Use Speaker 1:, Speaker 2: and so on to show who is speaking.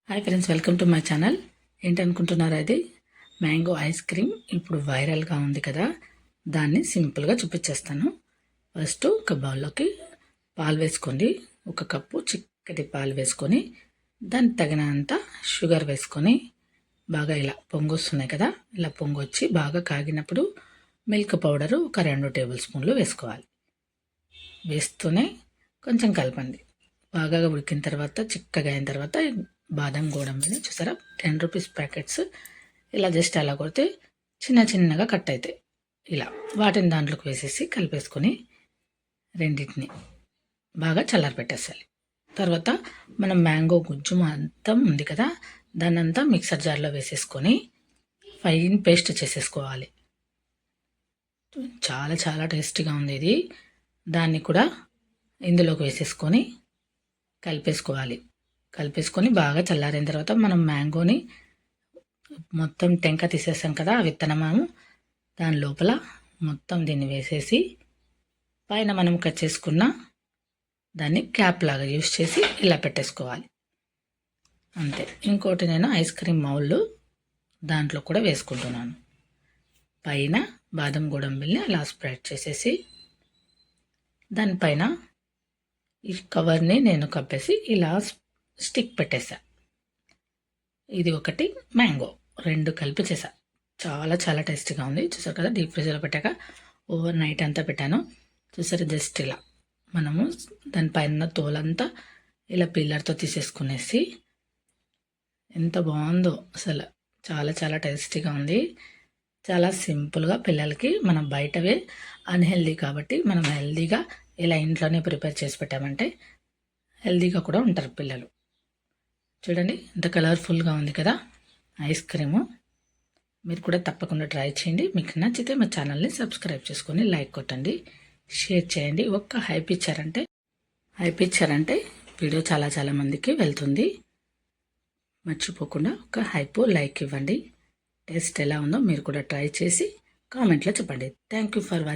Speaker 1: Hi friends, welcome to my channel. ఏంటనుకుంటున్నారా? అది mango ice cream ఇప్పుడు వైరల్గా ఉంది కదా, దాన్ని సింపుల్గా చూపించేస్తాను. ఫస్ట్ ఒక బౌల్లోకి పాలు వేసుకోండి. ఒక కప్పు చిక్కటి పాలు వేసుకొని దానికి తగినంత షుగర్ వేసుకొని బాగా ఇలా పొంగు వస్తున్నాయి కదా, ఇలా పొంగు వచ్చి బాగా కాగినప్పుడు మిల్క్ పౌడరు ఒక 2 టేబుల్ స్పూన్లు వేసుకోవాలి. వేస్తూనే కొంచెం కలపండి. బాగా ఉడికిన తర్వాత చిక్కగా అయిన తర్వాత బాదం గోడంబిని చూసారా, 10 రూపీస్ ప్యాకెట్స్ ఇలా జస్ట్ అలా కొడితే చిన్న చిన్నగా కట్ అవుతాయి. ఇలా వాటిని దాంట్లోకి వేసేసి కలిపేసుకొని రెండింటిని బాగా చల్లారి పెట్టేసాలి. తర్వాత మనం మ్యాంగో గుజ్జు మొత్తం ఉంది కదా, దాన్ని అంతా మిక్సర్ జార్లో వేసేసుకొని ఫైన్ పేస్ట్ చేసేసుకోవాలి. చాలా చాలా టేస్టీగా ఉంది ఇది. దాన్ని కూడా ఇందులోకి వేసేసుకొని కలిపేసుకొని బాగా చల్లారిన తర్వాత మనం మ్యాంగోని మొత్తం టెంక తీసేసాం కదా, విత్తనము దాని లోపల మొత్తం దీన్ని వేసేసి పైన మనం కట్ చేసుకున్న దాన్ని క్యాప్ లాగా యూస్ చేసి ఇలా పెట్టేసుకోవాలి. అంతే. ఇంకోటి నేను ఐస్ క్రీమ్ మౌల్డ్ దాంట్లో కూడా వేసుకుంటున్నాను. పైన బాదం గోడంబిల్ని అలా స్ప్రెడ్ చేసేసి దానిపైన ఈ కవర్ని నేను కప్పేసి ఇలా స్టిక్ పెట్టేసా. ఇది ఒకటి మ్యాంగో, 2 కలిపి చేసా. చాలా చాలా టేస్టీగా ఉంది. చూసారు కదా, డీప్ ఫ్రిడ్జ్లో పెట్టాక ఓవర్ నైట్ అంతా పెట్టాను. చూసారు, జస్ట్ ఇలా మనము దానిపైన తోలంతా ఇలా పిల్లర్తో తీసేసుకునేసి ఎంత బాగుందో అసలు. చాలా చాలా టేస్టీగా ఉంది. చాలా సింపుల్గా పిల్లలకి, మనం బయటవే అన్హెల్దీ కాబట్టి మనం హెల్దీగా ఇలా ఇంట్లోనే ప్రిపేర్ చేసి పెట్టామంటే హెల్దీగా కూడా ఉంటారు పిల్లలు. చూడండి ఎంత కలర్ఫుల్గా ఉంది కదా ఐస్ క్రీము. మీరు కూడా తప్పకుండా ట్రై చేయండి. మీకు నచ్చితే మా ఛానల్ని సబ్స్క్రైబ్ చేసుకొని లైక్ కొట్టండి, షేర్ చేయండి. ఒక్క హైప్ ఇచ్చారంటే వీడియో చాలా చాలా మందికి వెళ్తుంది. మర్చిపోకుండా ఒక హైప్ లైక్ ఇవ్వండి. టేస్ట్ ఎలా ఉందో మీరు కూడా ట్రై చేసి కామెంట్లో చెప్పండి. Thank you for watching.